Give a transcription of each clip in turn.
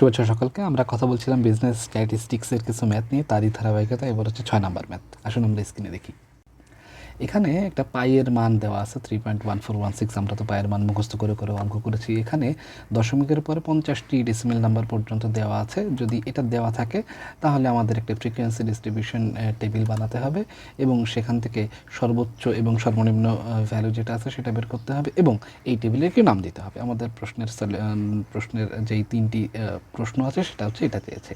শুভেচ্ছা সকলকে। আমরা কথা বলছিলাম বিজনেস স্ট্যাটিস্টিক্সের কিছু ম্যাথ নিয়ে, তারই ধারাবাহিকতা এবার হচ্ছে 6 নাম্বার ম্যাথ। আসুন আমরা স্ক্রিনে দেখি। এখানে একটা পাইয়ের মান দেওয়া আছে 3.1416। আমরা তো পাইয়ের মান মুখস্থ করে করে অঙ্ক করেছি। এখানে দশমিকের পরে 50টি ডেসিমেল নাম্বার পর্যন্ত দেওয়া আছে। যদি এটা দেওয়া থাকে তাহলে আমাদের একটা ফ্রিকোয়েন্সি ডিস্ট্রিবিউশন টেবিল বানাতে হবে এবং সেখান থেকে সর্বোচ্চ এবং সর্বনিম্ন ভ্যালু যেটা আছে সেটা বের করতে হবে এবং এই টেবিলের কি নাম দিতে হবে। আমাদের প্রশ্নের যেই তিনটি প্রশ্ন আছে সেটা হচ্ছে এটা চেয়েছে।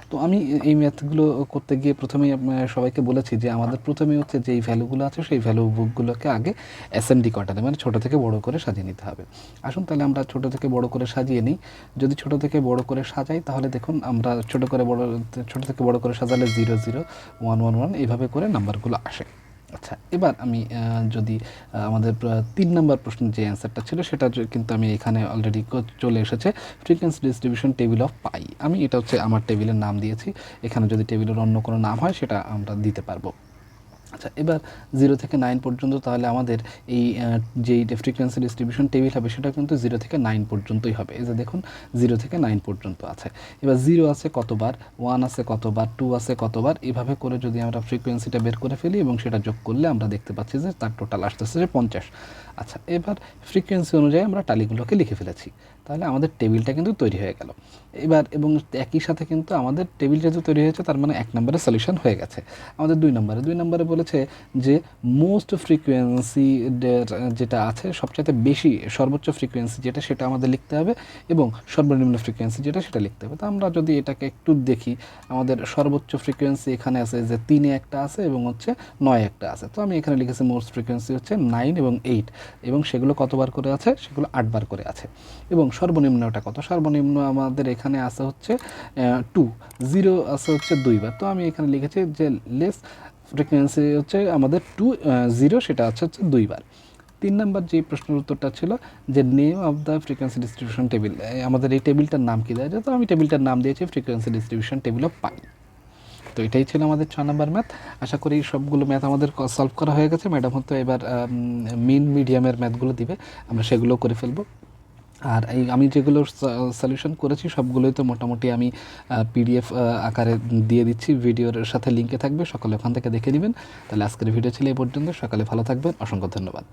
তো আমি এই ম্যাথগুলো করতে গিয়ে প্রথমেই সবাইকে বলেছি যে আমাদের প্রথমে হচ্ছে যেই ভ্যালুগুলো আছে সেই ভ্যালু বুকগুলোকে আগে অ্যাসেন্ডিং অর্ডারে মানে ছোটো থেকে বড় করে সাজিয়ে নিতে হবে। আসুন তাহলে আমরা ছোটো থেকে বড় করে সাজিয়ে নিই। যদি ছোটো থেকে বড় করে সাজাই তাহলে দেখুন আমরা ছোটো থেকে বড় করে সাজালে 0 0 1 1 1 এইভাবে করে নাম্বারগুলো আসে। আচ্ছা, এবার আমি যদি আমাদের 3 নম্বর প্রশ্নের যে অ্যান্সারটা ছিল সেটা কিন্তু আমি এখানে অলরেডি চলে এসেছে, ফ্রিকোয়েন্সি ডিস্ট্রিবিউশন টেবিল অফ পাই। আমি এটা হচ্ছে আমার টেবিলের নাম দিয়েছি। এখানে যদি টেবিলের অন্য কোনো নাম হয় সেটা আমরা দিতে পারবো। আচ্ছা, এবার 0 থেকে 9 পর্যন্ত তাহলে আমাদের এই যেই ফ্রিকোয়েন্সি ডিস্ট্রিবিউশন টেবিল হবে সেটা কিন্তু 0 থেকে 9 পর্যন্তই হবে। এই যে দেখুন 0 থেকে 9 পর্যন্ত আছে। এবার 0 আছে কতবার, 1 আছে কতবার, 2 আছে কতবার, এভাবে করে যদি আমরা ফ্রিকোয়েন্সিটা বের করে ফেলি এবং সেটা যোগ করলে আমরা দেখতে পাচ্ছি যে তার টোটাল আসতেছে যে 50। আচ্ছা, এবার ফ্রিকোয়েন্সি অনুযায়ী আমরা টালিগুলোকে লিখে ফেলেছি, তাহলে আমাদের টেবিলটা কিন্তু তৈরি হয়ে গেল। এবার এবং একই সাথে কিন্তু আমাদের টেবিল যেহেতু তৈরি হয়েছে তার মানে 1 নম্বরে সলিউশন হয়ে গেছে। আমাদের 2 নম্বরে বলেছে যে মোস্ট ফ্রিকোয়েন্সি যেটা আছে সবচেয়ে বেশি সর্বোচ্চ ফ্রিকোয়েন্সি যেটা সেটা আমাদের লিখতে হবে এবং সর্বনিম্ন ফ্রিকোয়েন্সি যেটা সেটা লিখতে হবে। তো আমরা যদি এটাকে একটু দেখি, আমাদের সর্বোচ্চ ফ্রিকোয়েন্সি এখানে আছে যে 3-এ একটা আছে এবং হচ্ছে 9-এ একটা আছে। তো আমি এখানে লিখেছি মোস্ট ফ্রিকোয়েন্সি হচ্ছে 9 এবং 8 এবং সেগুলো কতবার করে আছে, সেগুলো 8 বার করে আছে। এবং সর্বনিম্নটা কত, সর্বনিম্ন আমাদের এখানে আছে হচ্ছে 2, 0 আছে হচ্ছে 2 বার। তো আমি এখানে লিখেছি যে লেস ফ্রিকোয়েন্সি হচ্ছে আমাদের 0 সেটা হচ্ছে 2 বার। 3 নম্বর যে প্রশ্নের উত্তরটা ছিল যে name of the frequency distribution table, আমাদের এই টেবিলটার নাম কী দেওয়া যায়, তো আমি টেবিলটার নাম দিয়েছি ফ্রিকোয়েন্সি ডিস্ট্রিবিউশন টেবিল অফ পাই। তো এটাই ছিল আমাদের 6 নম্বর ম্যাথ। আশা করি সবগুলো ম্যাথ আমাদের সলভ করা হয়ে গেছে। ম্যাডাম হয়তো এবার মিডিয়ামের ম্যাথগুলো দিবে, আমরা সেগুলো করে ফেলবো। আর এই আমি যেগুলো সলিউশন করেছি সবগুলোই তো মোটামুটি আমি পিডিএফ আকারে দিয়ে দিচ্ছি, ভিডিওর সাথে লিঙ্কে থাকবে, সকলে ওখান থেকে দেখে নেবেন। তাহলে আজকের ভিডিও ছিল এই পর্যন্ত। সকালে ভালো থাকবেন, অসংখ্য ধন্যবাদ।